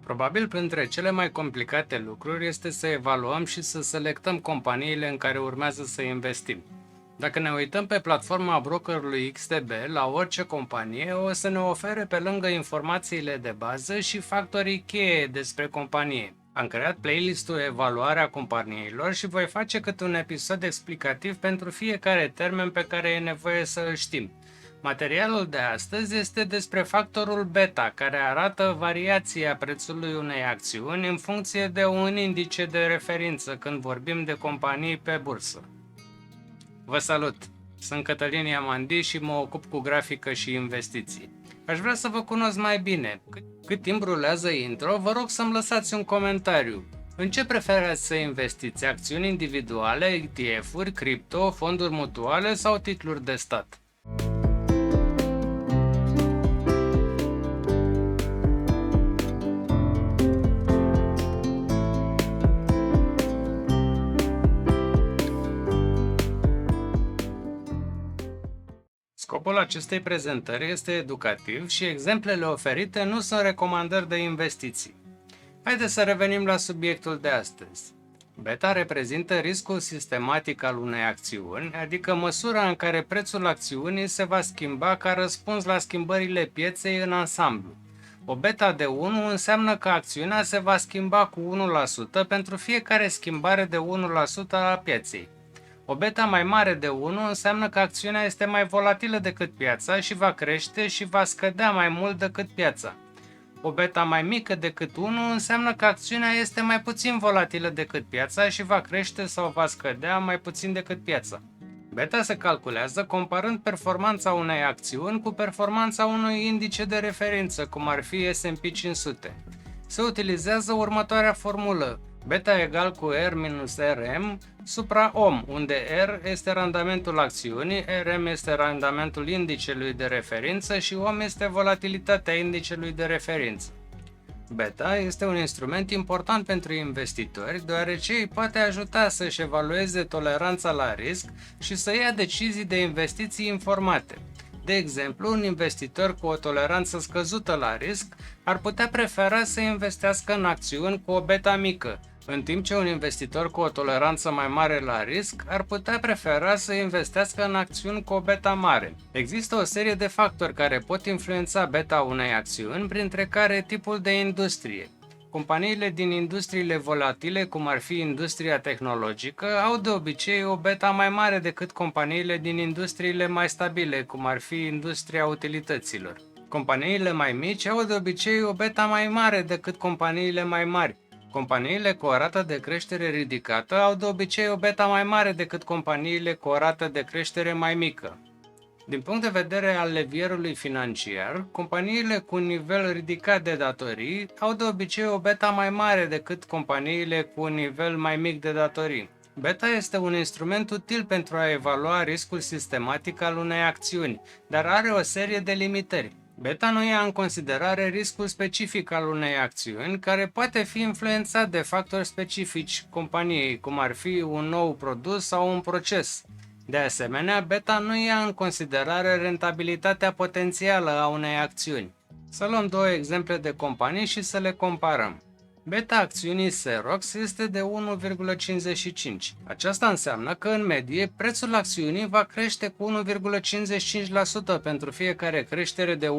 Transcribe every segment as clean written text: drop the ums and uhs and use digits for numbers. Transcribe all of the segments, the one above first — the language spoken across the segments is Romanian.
Probabil printre cele mai complicate lucruri este să evaluăm și să selectăm companiile în care urmează să investim. Dacă ne uităm pe platforma brokerului XTB la orice companie, o să ne ofere pe lângă informațiile de bază și factorii cheie despre companie. Am creat playlistul Evaluarea companiilor și voi face câte un episod explicativ pentru fiecare termen pe care e nevoie să îl știm. Materialul de astăzi este despre factorul beta, care arată variația prețului unei acțiuni în funcție de un indice de referință când vorbim de companii pe bursă. Vă salut! Sunt Cătălin Iamandi și mă ocup cu grafică și investiții. Aș vrea să vă cunosc mai bine. Cât timp rulează intro, vă rog să-mi lăsați un comentariu. În ce preferați să investiți? Acțiuni individuale, ETF-uri, cripto, fonduri mutuale sau titluri de stat? Scopul acestei prezentări este educativ și exemplele oferite nu sunt recomandări de investiții. Haideți să revenim la subiectul de astăzi. Beta reprezintă riscul sistematic al unei acțiuni, adică măsura în care prețul acțiunii se va schimba ca răspuns la schimbările pieței în ansamblu. O beta de 1 înseamnă că acțiunea se va schimba cu 1% pentru fiecare schimbare de 1% a pieței. O beta mai mare de 1 înseamnă că acțiunea este mai volatilă decât piața și va crește și va scădea mai mult decât piața. O beta mai mică decât 1 înseamnă că acțiunea este mai puțin volatilă decât piața și va crește sau va scădea mai puțin decât piața. Beta se calculează comparând performanța unei acțiuni cu performanța unui indice de referință, cum ar fi S&P 500. Se utilizează următoarea formulă: beta egal cu R minus RM supra OM, unde R este randamentul acțiunii, RM este randamentul indicelui de referință și OM este volatilitatea indicelui de referință. Beta este un instrument important pentru investitori, deoarece îi poate ajuta să-și evalueze toleranța la risc și să ia decizii de investiții informate. De exemplu, un investitor cu o toleranță scăzută la risc ar putea prefera să investească în acțiuni cu o beta mică, în timp ce un investitor cu o toleranță mai mare la risc ar putea prefera să investească în acțiuni cu o beta mare. Există o serie de factori care pot influența beta unei acțiuni, printre care tipul de industrie. Companiile din industriile volatile, cum ar fi industria tehnologică, au de obicei o beta mai mare decât companiile din industriile mai stabile, cum ar fi industria utilităților. Companiile mai mici au de obicei o beta mai mare decât companiile mai mari. Companiile cu o rată de creștere ridicată au de obicei o beta mai mare decât companiile cu o rată de creștere mai mică. Din punct de vedere al levierului financiar, companiile cu un nivel ridicat de datorii au de obicei o beta mai mare decât companiile cu un nivel mai mic de datorii. Beta este un instrument util pentru a evalua riscul sistematic al unei acțiuni, dar are o serie de limitări. Beta nu ia în considerare riscul specific al unei acțiuni, care poate fi influențat de factori specifici companiei, cum ar fi un nou produs sau un proces. De asemenea, beta nu ia în considerare rentabilitatea potențială a unei acțiuni. Să luăm două exemple de companii și să le comparăm. Beta acțiunii Xerox este de 1,55. Aceasta înseamnă că, în medie, prețul acțiunii va crește cu 1,55% pentru fiecare creștere de 1%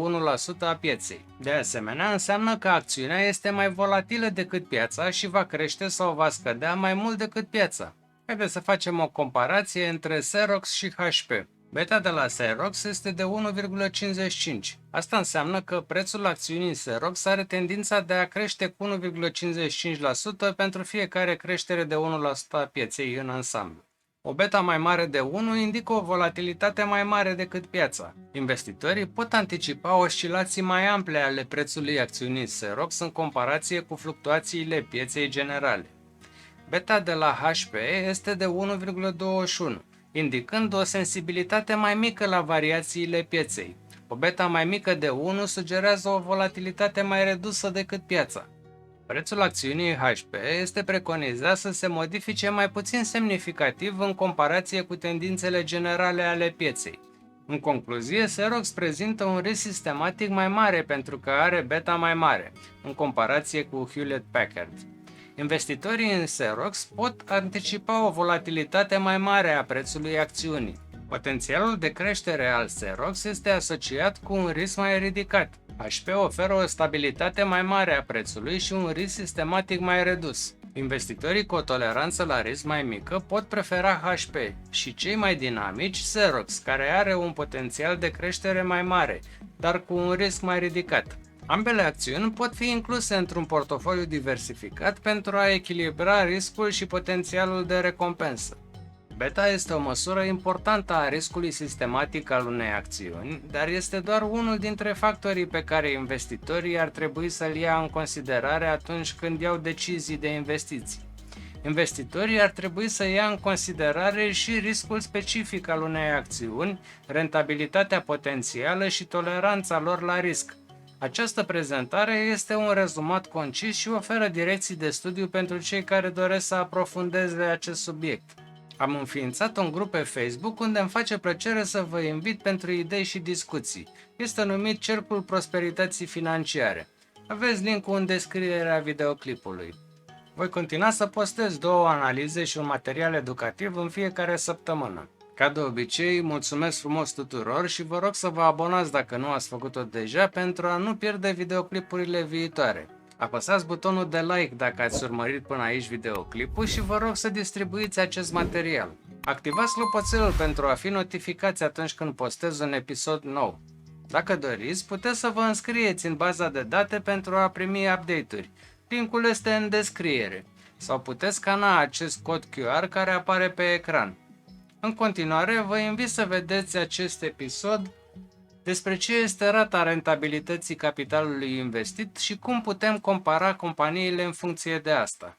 a pieței. De asemenea, înseamnă că acțiunea este mai volatilă decât piața și va crește sau va scădea mai mult decât piața. Haideți să facem o comparație între Xerox și HP. Beta de la Xerox este de 1,55. Asta înseamnă că prețul acțiunii Xerox are tendința de a crește cu 1,55% pentru fiecare creștere de 1% a pieței în ansamblu. O beta mai mare de 1 indică o volatilitate mai mare decât piața. Investitorii pot anticipa oscilații mai ample ale prețului acțiunii Xerox în comparație cu fluctuațiile pieței generale. Beta de la HP este de 1,21, indicând o sensibilitate mai mică la variațiile pieței. O beta mai mică de 1 sugerează o volatilitate mai redusă decât piața. Prețul acțiunii HP este preconizat să se modifice mai puțin semnificativ în comparație cu tendințele generale ale pieței. În concluzie, Xerox prezintă un risc sistematic mai mare pentru că are beta mai mare, în comparație cu Hewlett-Packard. Investitorii în Xerox pot anticipa o volatilitate mai mare a prețului acțiunii. Potențialul de creștere al Xerox este asociat cu un risc mai ridicat. HP oferă o stabilitate mai mare a prețului și un risc sistematic mai redus. Investitorii cu o toleranță la risc mai mică pot prefera HP și cei mai dinamici Xerox, care are un potențial de creștere mai mare, dar cu un risc mai ridicat. Ambele acțiuni pot fi incluse într-un portofoliu diversificat pentru a echilibra riscul și potențialul de recompensă. Beta este o măsură importantă a riscului sistematic al unei acțiuni, dar este doar unul dintre factorii pe care investitorii ar trebui să-l ia în considerare atunci când iau decizii de investiții. Investitorii ar trebui să ia în considerare și riscul specific al unei acțiuni, rentabilitatea potențială și toleranța lor la risc. Această prezentare este un rezumat concis și oferă direcții de studiu pentru cei care doresc să aprofundeze acest subiect. Am înființat un grup pe Facebook unde îmi face plăcere să vă invit pentru idei și discuții. Este numit Cercul Prosperității Financiare. Aveți link-ul în descrierea videoclipului. Voi continua să postez 2 analize și un material educativ în fiecare săptămână. Ca de obicei, mulțumesc frumos tuturor și vă rog să vă abonați dacă nu ați făcut-o deja pentru a nu pierde videoclipurile viitoare. Apăsați butonul de like dacă ați urmărit până aici videoclipul și vă rog să distribuiți acest material. Activați clopoțelul pentru a fi notificați atunci când postez un episod nou. Dacă doriți, puteți să vă înscrieți în baza de date pentru a primi update-uri. Linkul este în descriere. Sau puteți scana acest cod QR care apare pe ecran. În continuare, vă invit să vedeți acest episod despre ce este rata rentabilității capitalului investit și cum putem compara companiile în funcție de asta.